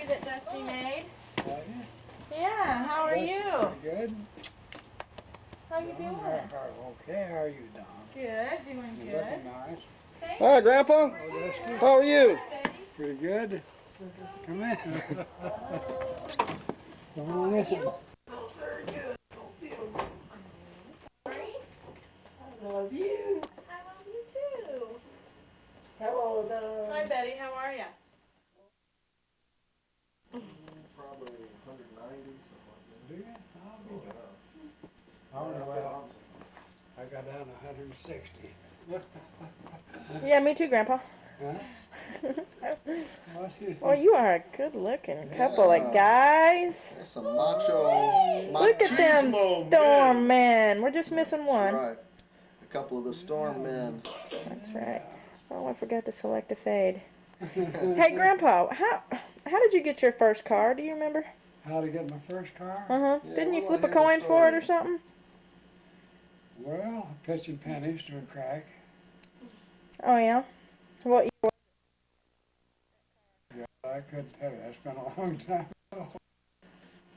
candy that Dusty made. Are you? Yeah, how are That's you? pretty good. How you doing? Okay, how are you, Don? Good, doing You're good. looking nice. Hi, Grandpa. Oh, Dusty. How are you? Pretty good. Come in. Come on in. I love you. I love you too. Hello, Don. Hi, Betty. How are you? Probably 190, Do you? I'll be done. Oh, well, I got down to 160. Yeah, me too, Grandpa. Huh? Well, you are a good-looking couple of guys. That's some macho. Look at them storm men. We're just missing one. That's right. A couple of the storm men. That's right. Oh, I forgot to select a fade. Hey, Grandpa, how did you get your first car? Do you remember? How to get my first car? Uh-huh. Yeah, Didn't you we flip a wanna hear the coin for it story. or something? Well, pitching pennies to a crack. Oh, yeah? What? I couldn't tell you. That's been a long time.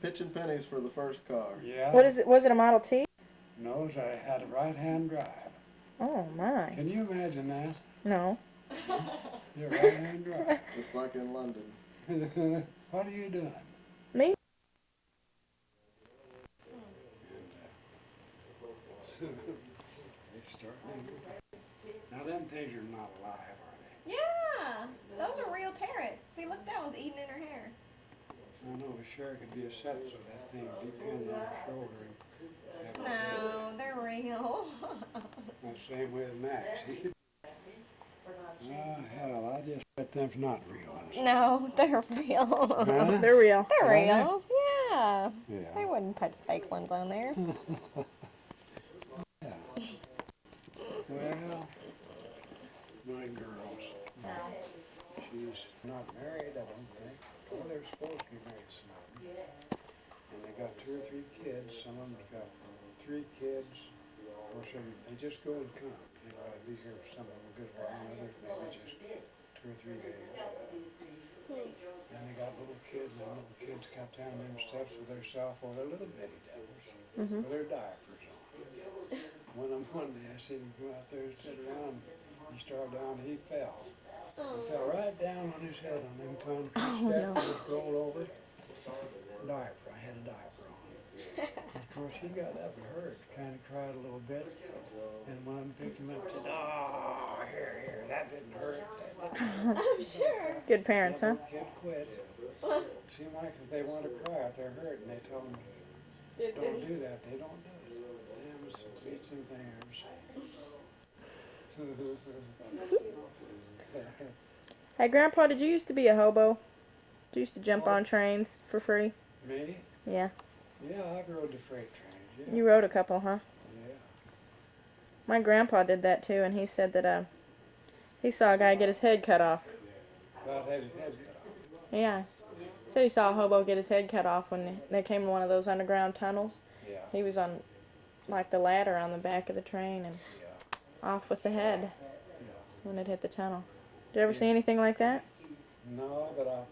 Pitching pennies for the first car. Yeah. What is it? Was it a Model T? Knows I had a right-hand drive. Oh, my. Can you imagine that? No. Your right-hand drive. Just like in London. What are you doing? Me? Now them things are not alive, are they? Yeah, those are real parrots. See, look, that one's eating in her hair. I know, but sure it could be a set so that thing depends on the shoulder. And No, they're real. the same way with Max. Oh, hell, I just bet them's not real ones. No, they're real. Huh? They're real. They're Are they? real. Yeah. They Yeah. wouldn't put fake ones on there. Yeah. Well, my girls. She's not married, I don't think. Well, they're supposed to be married soon. And they got 2 or 3 kids. Some of them's got 3 kids. Of course, they just go and come. You know, I'd be here for some of them a good while, others maybe just 2 or 3 days. And they got little kids, and little kids cut down them steps with their cell phone. They're little bitty devils with their diapers on. One day I seen him go out there and sit around. He started down, he fell. He fell right down on his head on them concrete steps and just rolled over. Diaper, I had a diaper on. Of course, he got up and hurt, kind of cried a little bit. And one picked him up and said, "Oh, here, that didn't hurt. That didn't hurt." I'm sure. Good parents, huh? That little kid quit. Seemed like if they want to cry if they're hurt, and they tell them, don't do that, they don't do it. Damn, it's the sweetest thing I ever seen. Hey, Grandpa, did you used to be a hobo? Did you used to jump on trains for free? Me? Yeah. Yeah, I rode the freight trains, yeah. You rode a couple, huh? Yeah. My grandpa did that too, and he said that he saw a guy get his head cut off. About had his head cut off. Yeah. Said he saw a hobo get his head cut off when they came to one of those underground tunnels. Yeah. He was on, like, the ladder on the back of the train and off with the head when it hit the tunnel. Did you ever see anything like that? No, but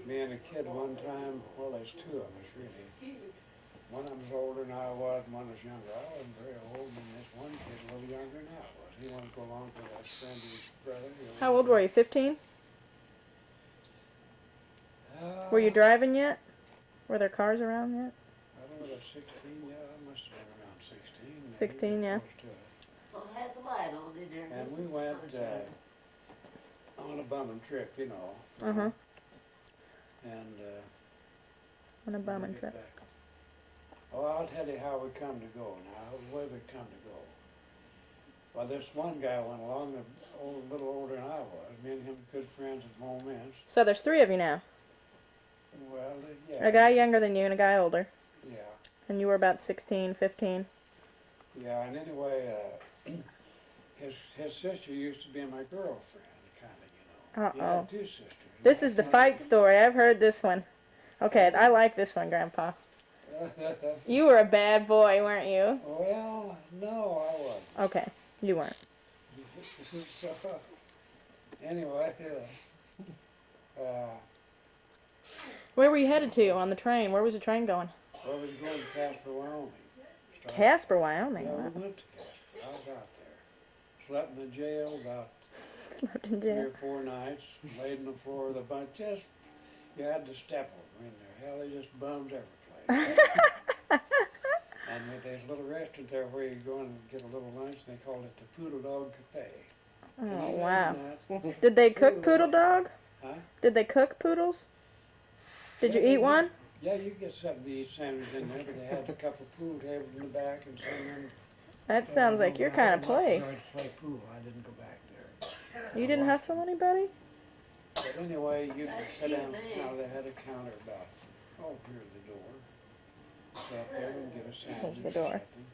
me and a kid one time, well, there's 2 of us really. One of them's older than I was, and one was younger. I wasn't very old, and this one kid a little younger than I was. He wanted to go along to that friend of his brother. How old were you, 15? Were you driving yet? Were there cars around yet? I don't know, about 16, yeah, I must have been around 16. maybe, 16, yeah. close to it. Well, it had the light on in there. And This we is went sunshine. on a bumming trip, you know. Uh-huh. And On a when we bumming get trip. back- Oh, I'll tell you how we come to go now, where we come to go. Well, this one guy went along, a little older than I was. Me and him were good friends at moments. So there's 3 of you now. Well, yeah. A guy younger than you and a guy older. Yeah, And you were about 16, 15. yeah. And anyway, his sister used to be my girlfriend, kind of, you know. He Uh-oh. had 2 sisters. This is the fight story. I've heard this one. Okay, I like this one, Grandpa. You were a bad boy, weren't you? Well, no, I wasn't. Okay, you weren't. So, anyway, Where were you headed to on the train? Where was the train going? Well, we was going to Casper, Wyoming. Casper, Wyoming. Yeah, Wow. we went to Casper. I was out there. Slept in the jail about Slept in 3 jail. or 4 nights. Laid on the floor with a bunch. Just, you had to step over in there. Hell, they just bums every place. And there's a little restaurant there where you go and get a little lunch. They called it the Poodle Dog Cafe. Can you Oh, imagine wow. that? Did they cook poodle dog? Huh? Did they cook poodles? Did you Yeah, eat they one? did. Yeah, you get something to eat sandwich in there, but they had a couple of pool tables in the back and some of them. That sounds like your kind of place. I play pool. I didn't go back there. You didn't hustle anybody? But anyway, you could That's sit down. cute, Now man. they had a counter about, near the door. Go up there and get a sandwich. the or door? something.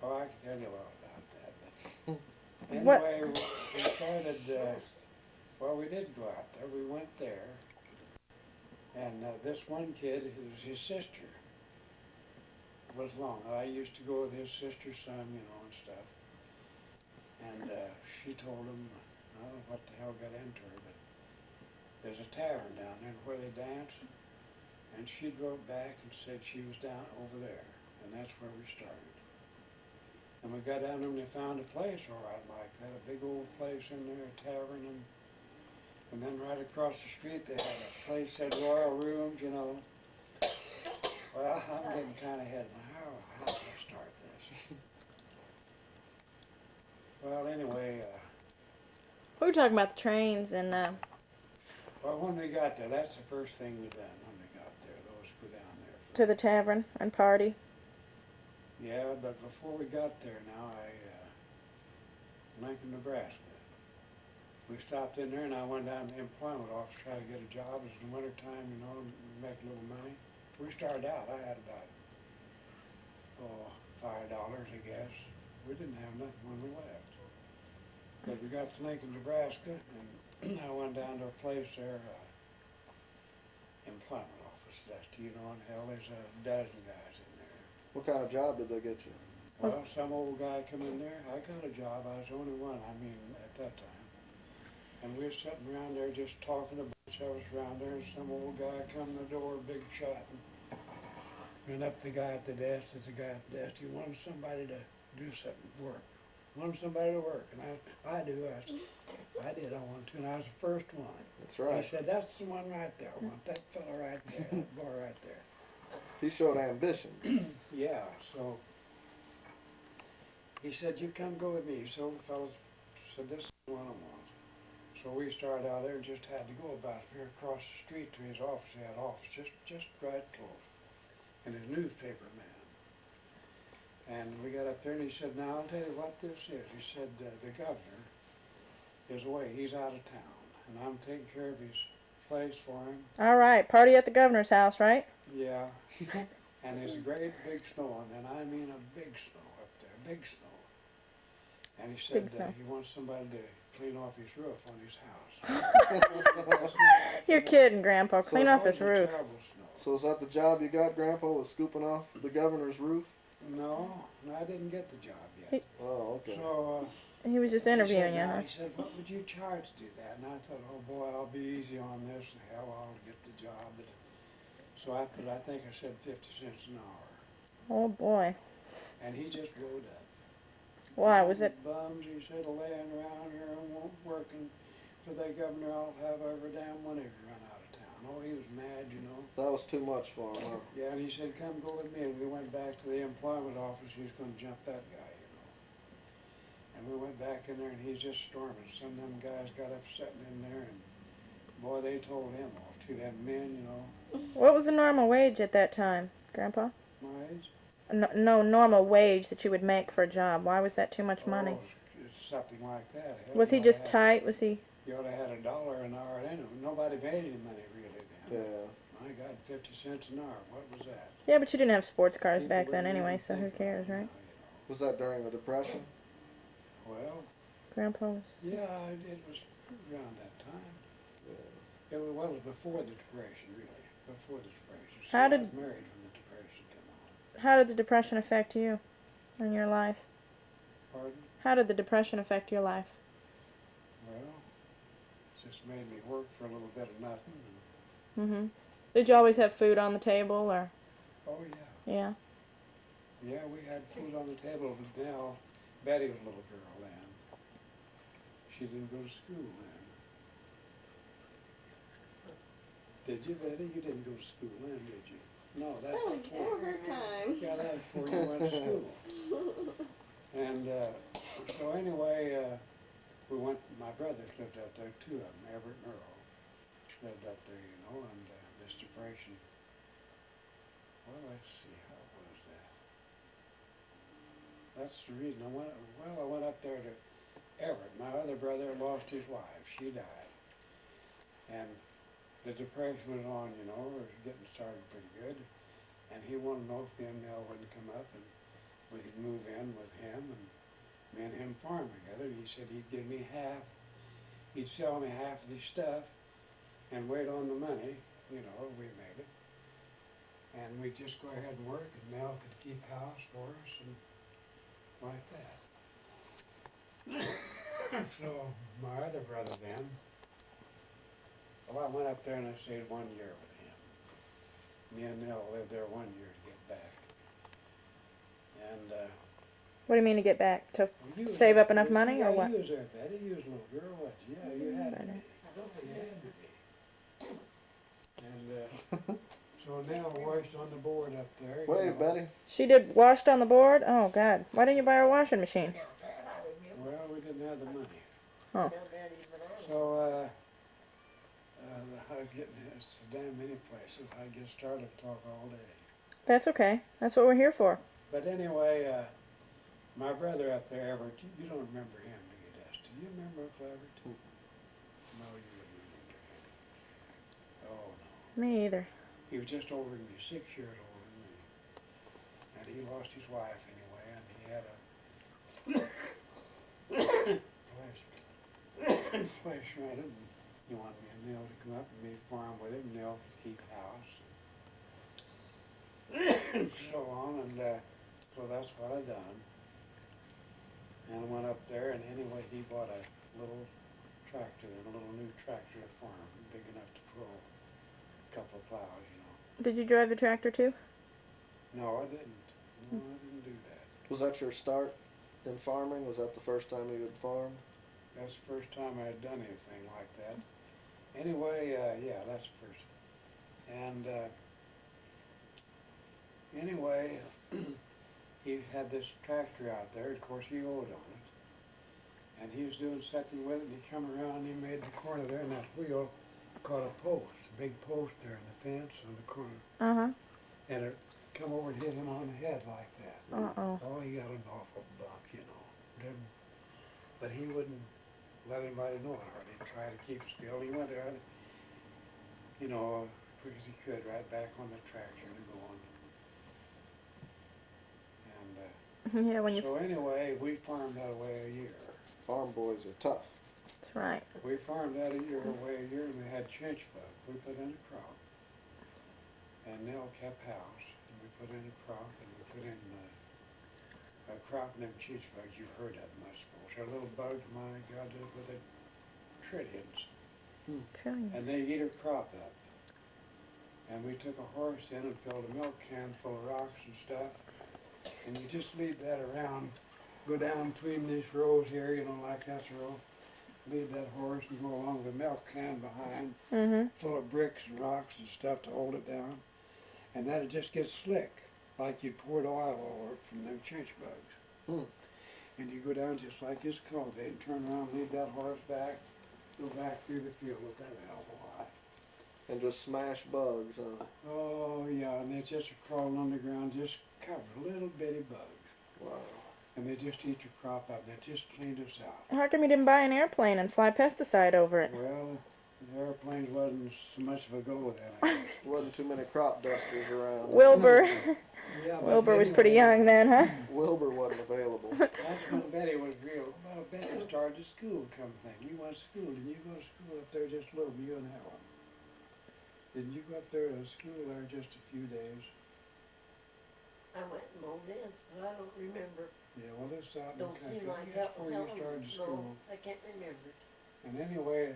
Oh, I can tell you all about that. But What- anyway, we started. Well, we did go out there. We went there, and this one kid, who was his sister, was long. I used to go with his sister's son, you know, and stuff. And she told him, I don't know what the hell got into her, but there's a tavern down there where they dance. And she drove back and said she was down over there, and that's where we started. And we got down there and they found a place all right like that, a big old place in there, a tavern, and then right across the street they had a place that had royal rooms, you know. Well, I'm getting kind of ahead. How do I start this? Well, anyway, We were talking about the trains and well, when we got there, that's the first thing we done when we got there. Those go down there. to the tavern and party. Yeah, but before we got there now, Lincoln, Nebraska. We stopped in there and I went down to the employment office to try to get a job. It was in the winter time, you know, make a little money. We started out, I had about, $5, I guess. We didn't have nothing when we left. But we got to Lincoln, Nebraska, and I went down to a place there, employment office. That's, you know, and hell, there's a dozen guys in there. What kind of job did they get you? Well, some old guy come in there, I got a job, I was the only one, I mean, at that time. And we were sitting around there just talking, a bunch of us around there, and some old guy come in the door, big shot, and went up to the guy at the desk, he wanted somebody to do something, work. Wanted somebody to work, and I did, I wanted to, and I was the first one. That's right. He said, that's the one right there, I want that fella right there, that boy right there. He showed ambition. Yeah, so he said, you come go with me. So the fellows said, this is the one I want. So we started out there and just had to go about here across the street to his office. He had an office just right close. And his newspaper man. And we got up there and he said, now I'll tell you what this is. He said, the governor is away. He's out of town. And I'm taking care of his place for him. All right, party at the governor's house, right? Yeah. And there's a great big snow, and then I mean a big snow up there, big snow. And he said Big snow. that he wants somebody to clean off his roof on his house. You're kidding, Grandpa. Clean So off It his was a roof. terrible snow. So is that the job you got, Grandpa, was scooping off the governor's roof? No, I didn't get the job yet. Oh, okay. So He was just he interviewing said, you, now, huh? he said, what would you charge to do that? And I thought, oh boy, I'll be easy on this. Hell, I'll get the job. But, so I think I said 50 cents an hour. Oh boy. And he just rode up. Why was it? Bums, he said, laying around here and won't working for the governor. I'll have every damn one of you run out of town. Oh, he was mad, you know. That was too much for him, huh? Yeah, and he said, come go with me. And we went back to the employment office. He was going to jump that guy, you know. And we went back in there and he's just storming. Some of them guys got up sitting in there and boy, they told him off too. Them men, you know, What was the normal wage at that time, Grandpa? my age. No, normal wage that you would make for a job. Why was that too much money? Oh, it's something like that. Hell, Was he you oughta just have- tight? Was he? You ought to have had $1 an hour. Then nobody made any money really then. Yeah. My God, 50 cents an hour. What was that? Yeah, but you didn't have sports cars People back then wouldn't anyway, even so who think about cares, it now, right? you Was that during the Depression? know. Well, Grandpa was. yeah, it was around that time. Yeah. It was before the Depression, really. Before the Depression. See, How I did- was married when the Depression came on. How did the Depression affect you in your life? Pardon? How did the Depression affect your life? Well, it just made me work for a little bit of nothing. Mm-hmm. Did you always have food on the table, or Oh, yeah. yeah? Yeah, we had food on the table, but now Betty was a little girl then. She didn't go to school then. Did you, Betty? You didn't go to school then, did you? No, that's That was before. before her time. Yeah, that was before you went to school. And so anyway, we went, my brothers lived out there, two of them, Everett and Earl, lived up there, you know, and this depression. Well, let's see, how was that? That's the reason I went up there to Everett. My other brother lost his wife, she died. And the depression was on, you know, it was getting started pretty good. And he wanted to know if me and Mel wouldn't come up and we could move in with him and me and him farm together. He said he'd give me half, he'd sell me half of the stuff and wait on the money, you know, we made it. And we'd just go ahead and work and Mel could keep house for us and like that. So my other brother then, well, I went up there and I stayed 1 year with him. Me and Nell lived there 1 year to get back. And What do you mean to get back? To well, you was save there- up enough money, or yeah, what? you was there, Betty. You was a little girl, what? Yeah, you had to be. You had to be. And so Nell washed on the board up there. you Wait, know. Betty. She did washed on the board? Oh, God. Why didn't you buy her a washing machine? Well, we didn't have the money. Tell Daddy, but I was. So I was getting so damn many places. I get started to talk all day. That's okay. That's what we're here for. But anyway, my brother up there, Everett, you don't remember him, do you, Dusty? Do you remember Uncle Everett? No, you wouldn't remember him. Oh, no. Me either. He was just older than me, 6 years older than me. And he lost his wife anyway, and he had a place rented. And he wanted me and Neil to come up and me farm with him, Neil could keep house. And so on, and so that's what I done. And I went up there, and anyway, he bought a little tractor, a little new tractor to farm, big enough to pull a couple of plows, you know. Did you drive the tractor too? No, I didn't. No, I didn't do that. Was that your start in farming? Was that the first time you had farmed? That's the first time I had done anything like that. Anyway, yeah, that's the first. And anyway, he had this tractor out there. Of course, he owed on it. And he was doing something with it, and he come around and he made the corner there, and that wheel caught a post, a big post there in the fence on the corner. Uh-huh. And it come over and hit him on the head like that. Uh-oh. Oh, he got an awful bump, you know. Didn't, but he wouldn't let anybody know it hardly. He tried to keep still. He went out, you know, as quick as he could, right back on the tractor and going. And Yeah, when you... so anyway, we farmed that away a year. Farm boys are tough. That's right. We farmed that away a year, and we had chinch bug. We put in a crop. And Nell kept house, and we put in a crop, and we put in a crop and them chinch bugs. You've heard of them, I suppose. They're little bugs, my God, with the trillions. Trillions. And they eat her crop up. And we took a horse in and filled a milk can full of rocks and stuff. And you just lead that around, go down between these rows here, you know, like that's a row. Lead that horse and go along with a milk can behind, Mm-hmm. full of bricks and rocks and stuff to hold it down. And then it just gets slick, like you poured oil over it from them chinch bugs. And you go down just like this cultivate and turn around, lead that horse back, go back through the field with that hell of a lot. And just smash bugs, huh? Oh yeah, and they just crawling on the ground, just covered little bitty bugs. Wow. And they just eat your crop up, and it just cleaned us out. How come you didn't buy an airplane and fly pesticide over it? Well, the airplanes wasn't so much of a go then, I guess. Wasn't too many crop dusters around. Wilbur. Yeah, but Wilbur was pretty anyway, young then, huh? Wilbur wasn't available. That's when Betty was real. Well, Betty started school come thing. You went to school. Didn't you go to school up there just a little, you and Helen? Didn't you go up there to school there just a few days? I went in old dance, but I don't remember. Yeah, well, this out in the Don't country. seem like That's before you Helen, started no, school. I can't remember. And anyway,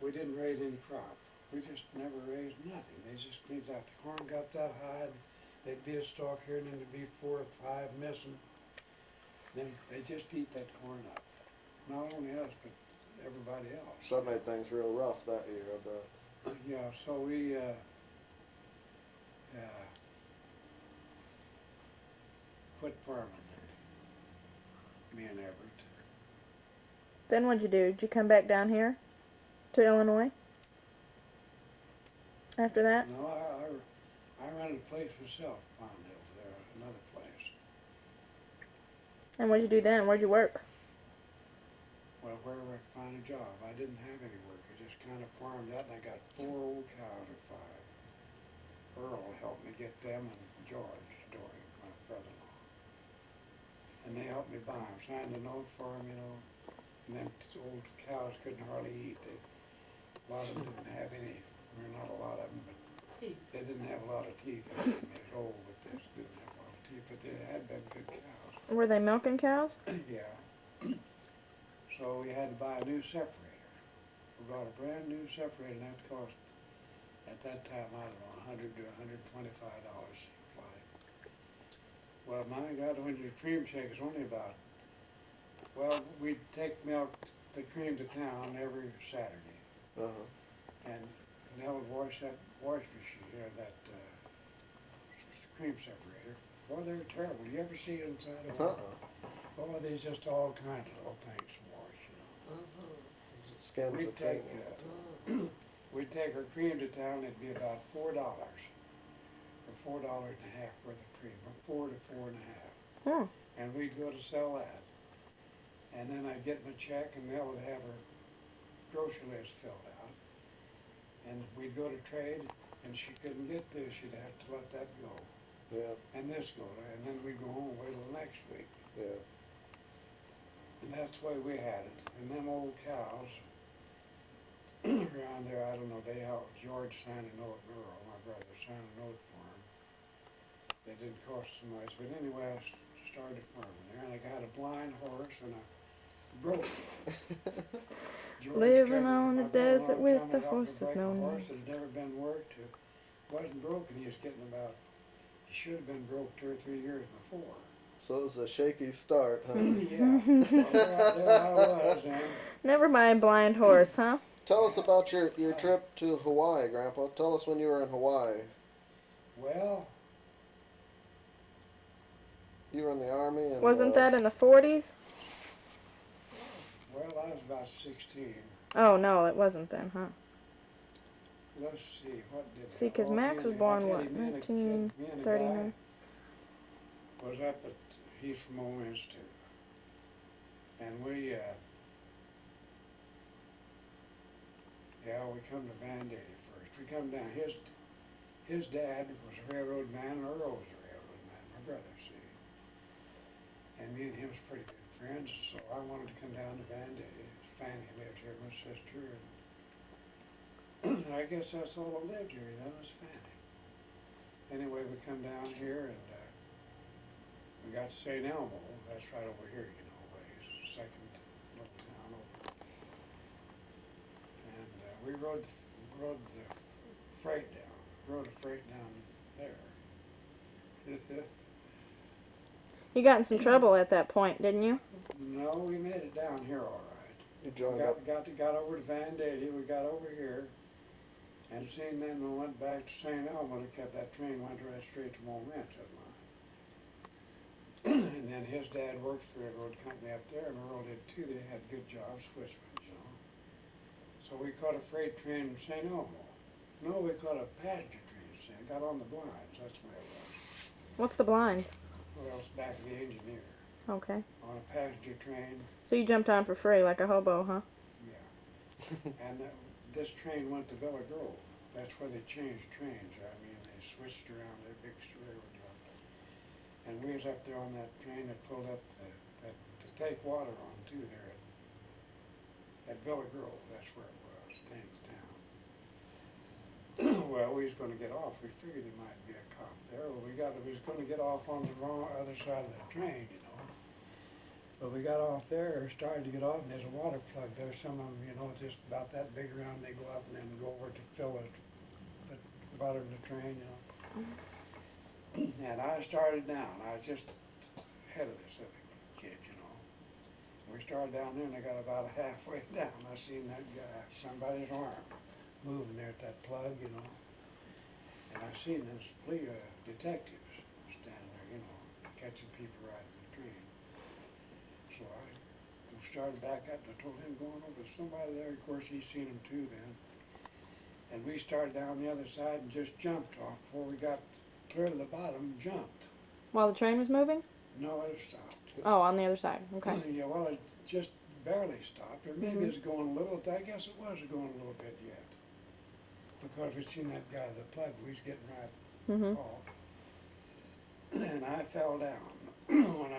we didn't raise any crop. we just never raised nothing. They just cleaned out. The corn got that high, there'd be a stalk here and then there'd be 4 or 5 missing. Then they just eat that corn up. Not only us, but everybody else. So that made things real rough that year, I bet. Yeah, so we, quit farming there, me and Everett. Then what'd you do? Did you come back down here to Illinois after that? No, I rented a place myself, Palmdale there, another place. And what'd you do then? Where'd you work? Well, where I could find a job. I didn't have any work. I just kind of farmed out, and I got 4 old cows or 5. Earl helped me get them, and George Dory, my brother-in-law. And they helped me buy them. Signed a note for them, you know. And them old cows couldn't hardly eat. A lot of them didn't have any. Well, not a lot of them, but they didn't have a lot of teeth. I mean, they was old, but they didn't have a lot of teeth. But they had been good cows. Were they milking cows? Yeah. So we had to buy a new separator. We bought a brand new separator, and that cost, at that time, I don't know, $100 to $125 seems like. Well, mine got, when your cream shake is only about, well, we'd take the cream to town every Saturday. And Nell would wash that wash machine, or that cream separator. Boy, they were terrible. You ever see it inside of one? Oh, there's just all kinds of little things to wash, you know. Scams We'd the take, table. we'd take our cream to town, it'd be about $4, or $4.50 worth of cream, or 4 to 4.5. And we'd go to sell that. And then I'd get my check, and Nell would have her grocery list filled out. And we'd go to trade, and she couldn't get this, she'd have to let that go. Yeah, And this go, and then we'd go home, wait till next week. yeah. And that's the way we had it. And them old cows around there, I don't know, they helped George sign a note, Earl, my brother, signed a note for him. They didn't cost so much, but anyway, I started farming there, and I got a blind horse and a broke. Living on the desert with a horse with no name. A name. horse that had never been worked, wasn't broken, he was getting about, he should have been broke 2 or 3 years before. So it was a shaky start, huh? Yeah, well, there I was, and Never mind blind horse, huh? Tell us about your trip to Hawaii, Grandpa. Tell us when you were in Hawaii. well, You were in the Army and... Wasn't that in the 40s? I was about 16. Oh, no, it wasn't then, huh? Let's see, what did See, 'cause Max was born, what, 1939? Was up at, he's from Ole Miss too. And we come to Vandalia first. We come down, his dad was a railroad man, Earl was a railroad man, my brother, see. And me and him was pretty good friends, so I wanted to come down to Vandalia. Fanny lived here, my sister, and I guess that's all that lived here, that was Fanny. Anyway, we come down here and we got to St. Elmo, that's right over here, you know, ways, second little town over. And we rode the freight down there. You got in some trouble at that point, didn't you? No, we made it down here all right. You joined up. Got over to Vandalia, we got over here, and then we went back to St. Elmo, and kept that train went right straight to Mont Ranch that line. And then his dad worked for a railroad company up there, and Earl did too. They had good jobs, switchmen, you know. So we caught a freight train in St. Elmo. No, we caught a passenger train in St. Got on the blinds, that's the way it was. What's the blinds? Well, it's back of the engineer. Okay. On a passenger train, So you jumped on for free like a hobo, huh? yeah. And this train went to Villa Grove. That's where they changed trains. I mean, they switched around their big railroad job. And we was up there on that train that pulled up to take water on too there at Villa Grove. That's where it was, Thames Town. Well, we was going to get off. We figured there might be a cop there. Well, we was going to get off on the other side of the train, you know. But we got off there, started to get off, and there's a water plug there. Some of them, you know, just about that big around, they go up and then go over to fill it at the bottom of the train, you know. And I started down. I was just ahead of this other kid, you know. We started down there, and I got about halfway down. I seen that guy, somebody's arm moving there at that plug, you know. And I seen this police detectives standing there, you know, catching people riding the train. So I started back up and I told him going over to somebody there. Of course, he seen him too then. And we started down the other side and just jumped off before we got clear to the bottom, jumped. While the train was moving? No, it stopped. Oh, on the other side. Okay. Yeah, well, it just barely stopped, or maybe it's going a little, I guess it was going a little bit yet. Because we seen that guy, the plug, we was getting right Mhm. off. And I fell down. When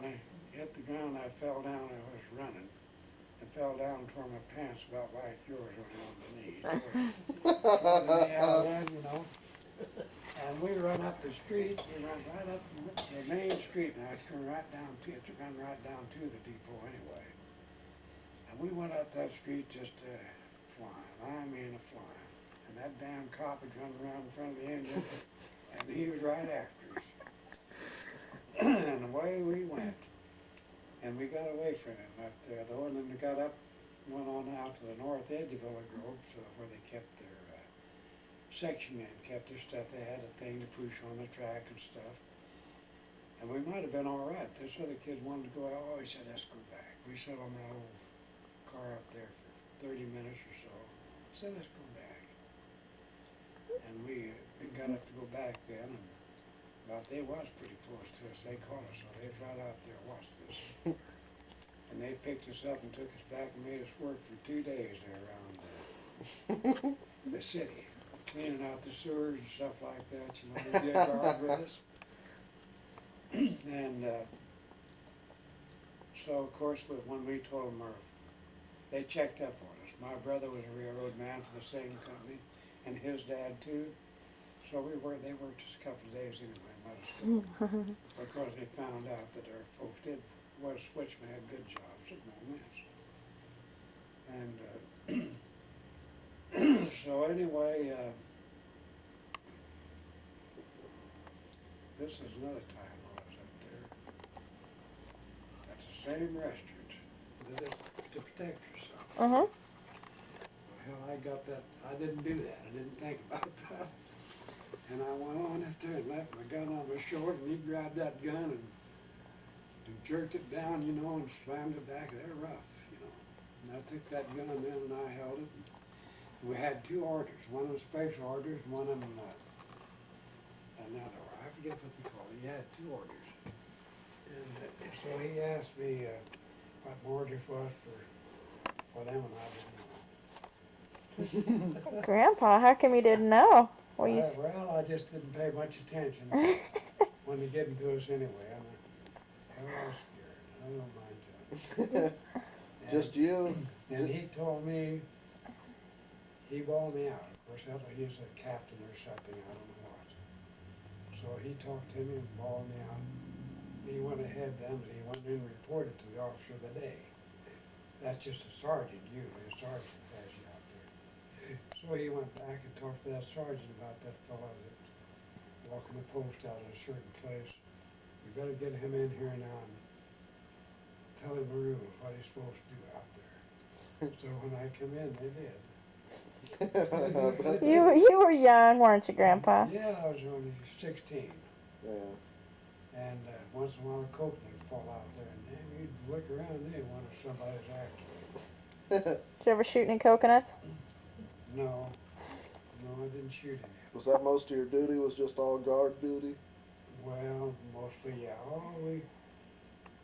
I hit the ground, I fell down, I was running. I fell down and tore my pants about like yours around the knees. Tore me out then, you know. And we run up the street, we run right up the main street, now it's going right down to, it's run right down to the depot anyway. And we went up that street just flying, I mean flying. And that damn cop had run around in front of the engine, and he was right after us. And away we went. And we got away from him up there, though, and then we got up, went on out to the north edge of Villa Grove, so where they kept their section men, kept their stuff. They had a thing to push on the track and stuff. And we might have been all right. This other kid wanted to go out. Oh, he said, let's go back. We sat on that old car up there for 30 minutes or so. I said, let's go back. And we got up to go back then, and about they was pretty close to us. They caught us, so they was right out there watching us. And they picked us up and took us back and made us work for 2 days there around the city, cleaning out the sewers and stuff like that. You know, they did guard with us. And so, of course, when we told them, they checked up on us. My brother was a railroad man for the same company, and his dad too. So they worked just a couple of days anyway, let us go. Because they found out that our folks was switchmen, had good jobs at moments. And so anyway, this is another time I was up there. That's the same restaurant. To protect yourself. Uh-huh. Well, I got that. I didn't do that. I didn't think about that. And I went on up there and left my gun on my shoulder, and he grabbed that gun and jerked it down, you know, and slammed it back there rough, you know. And I took that gun then and I held it. We had 2 orders, one of them special orders, and one of them another. I forget what they call it. He had 2 orders. And so he asked me what my orders was for them, and I didn't know. Grandpa, how come you didn't know? Well, Well, I just didn't pay much attention when they get into us anyway. I was scared. I don't mind that. Just you? And he told me, he bawled me out. Of course, he was a captain or something, I don't know what. So he talked to me and bawled me out. He went ahead then, but he went in and reported to the officer of the day. That's just a sergeant, usually a sergeant has you out there. So he went back and talked to that sergeant about that fellow that walking the post out at a certain place. We better get him in here now and tell him the rules, what he's supposed to do out there. So when I come in, they did. you were young, weren't you, Grandpa? Yeah, I was only 16. Yeah. And once in a while a coke would fall out there, and then you'd look around and they wonder if somebody's after you. Did you ever shoot any coconuts? No, I didn't shoot any. Was that most of your duty, was just all guard duty? Well, mostly, yeah. Oh, we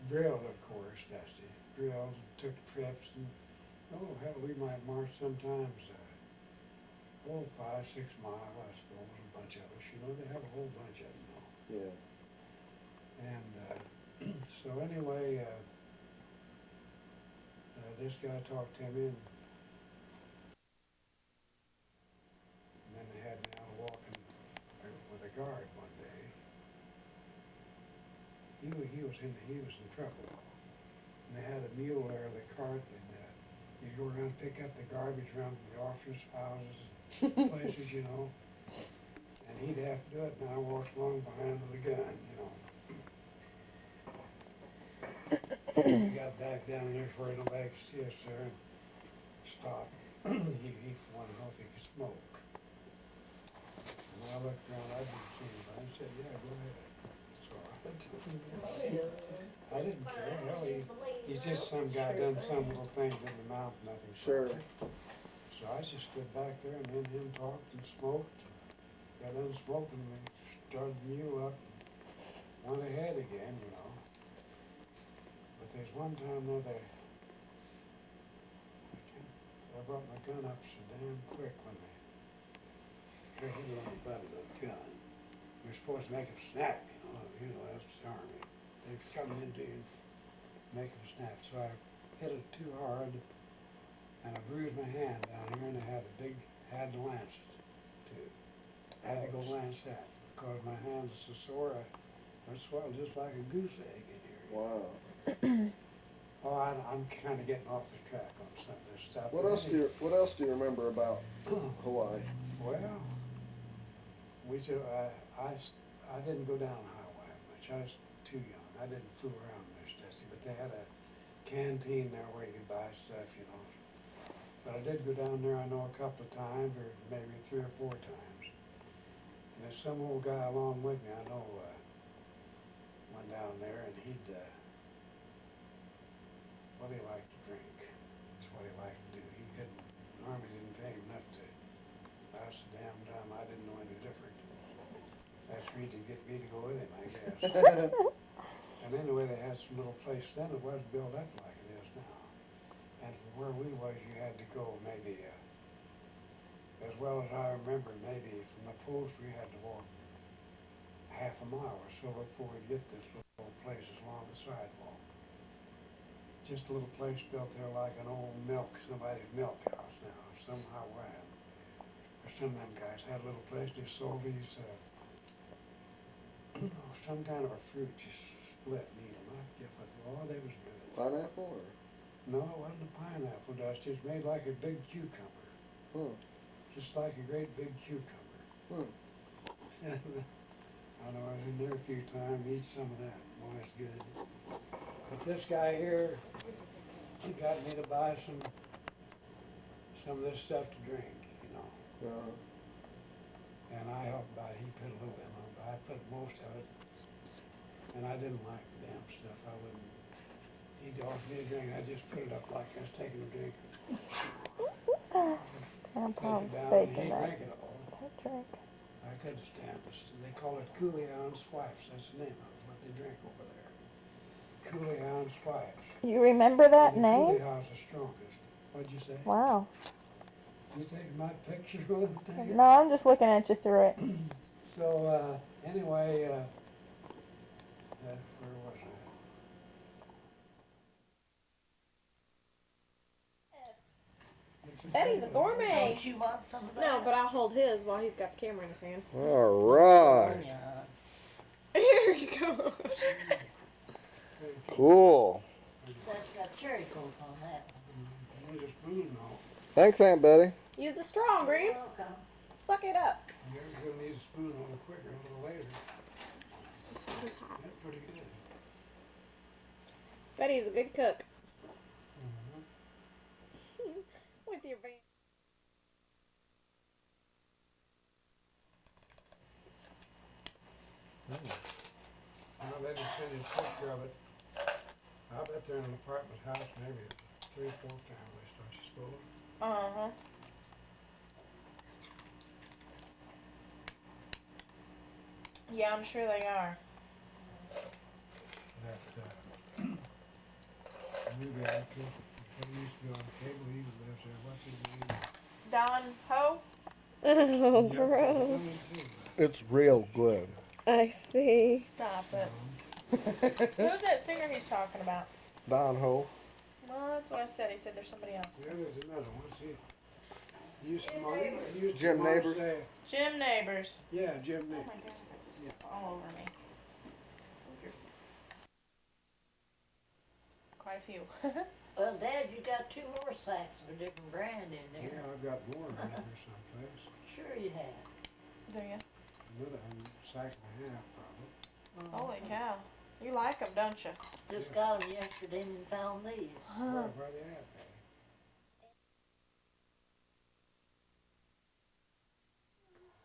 drilled, of course, that's it. Drilled, took trips, and, oh, hell, we might march sometimes, 5, 6 miles, I suppose, a bunch of us. You know, they have a whole bunch of them, though. Yeah. And so anyway, this guy talked to me, and then they had me out walking with a guard one day. He was in trouble. they had a mule there, the cart, and you go around, pick up the garbage around the officers' houses, places, you know. And he'd have to do it, and I walked along behind with a gun, you know. We got back down there before nobody could see us there and stopped. He wanted to know if he could smoke. And I looked around, I didn't see anybody, I said, yeah, go ahead. So I didn't care, hell, he's just some guy done some little thing in the mouth, nothing. Sure. So I just stood back there and me and him talked and smoked. Got done smoking and started the mule up and went ahead again, you know. But there's one time where I brought my gun up so damn quick when they hit on the butt of the gun. You're supposed to make it snap, you know, that's the Army. They're coming into you and make it snap. So I hit it too hard and I bruised my hand down here and I had to lance it too. I had to go lance that because my hand is so sore. I swelled just like a goose egg in here. Wow. Oh, I'm kind of getting off the track on some of this stuff. What else do you remember about Hawaii? Well, I didn't go down the highway much. I was too young. I didn't fool around there, Stacy. But they had a canteen there where you could buy stuff, you know. But I did go down there, I know, a couple of times, or maybe 3 or 4 times. And there's some old guy along with me, I know, went down there, and he liked to drink. That's what he liked to do. He couldn't, the Army didn't pay him enough to, I was so damn dumb, I didn't know any different. That's for he to get me to go with him, I guess. And anyway, they had some little place then, it wasn't built up like it is now. And from where we was, you had to go maybe, as well as I remember, maybe from the post, we had to walk half a mile or so before we get this little place along the sidewalk. Just a little place built there like an old somebody's milk house now, somehow around. Or some of them guys had a little place, they sold these, some kind of a fruit, just split and eat them. I forget what, they was good. Pineapple or? No, it wasn't a pineapple dust, it's made like a big cucumber. Just like a great big cucumber. I know I was in there a few times, eat some of that, boy, it's good. But this guy here, he got me to buy some of this stuff to drink, you know. And I helped buy, he put a little bit on, but I put most of it. And I didn't like the damn stuff, I wouldn't, he'd offer me a drink, I just put it up like I was taking a drink. Grandpa's Down, and faking he'd that drink it all. drink. I couldn't stand it. They call it Coulion Swipes. That's the name of it, what they drink over there. Coulion Swipes. You remember that And name? Coulion's the strongest. What'd you say? Wow. You take my picture on the thing? No, I'm just looking at you through it. So, anyway, where was I? Betty's a gourmet. Don't you want some of that? No, but I'll hold his while he's got the camera in his hand. All right. Here you go. Cool. That's got cherry coke on that There's a spoon now. Thanks, Aunt Betty. Use the straw, one. Greaves. Welcome. Suck it up. You're gonna need a spoon a little quicker, a little later. This one is hot. That's pretty good. Betty's a good cook. With your van. Now let him finish a picture of it. I bet they're in an apartment house, maybe 3 or 4 families, don't you suppose? Uh-huh. Yeah, I'm sure they are. That movie actor, he used to be on cable, he lives there. What's his name? Don Ho? Oh, Yeah, gross. It's real good. I see. Stop it. Who's that singer he's talking about? Don Ho. Well, that's what I said. He said there's somebody else. Yeah, there's another one. See, he used to mom, he used to Jim mom Neighbors? say, Jim Neighbors. yeah, Jim Oh my Neighbors. God, this is all over me. Move your quite a few. Well, Dad, you got 2 more sacks of a different brand in Yeah, there. I've got more right here someplace. Sure you have. Do you? Another sack and a half probably. Holy cow. You like them, don't you? Just got them yesterday and found these. Where they at, Patty?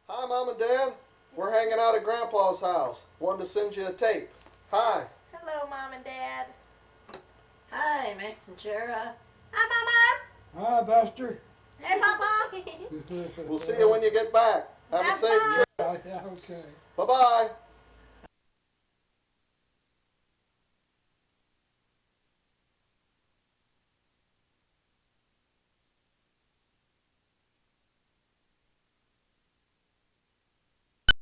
Hi, Mom and Dad. We're hanging out at Grandpa's house. Wanted to send you a tape. Hi. Hello, Mom and Dad. Hi, Max and Chera. Hi, Hi, Buster. Mama. Hey, Papa. We'll see you when you get back. Have a safe trip. Yeah, okay. Bye-bye.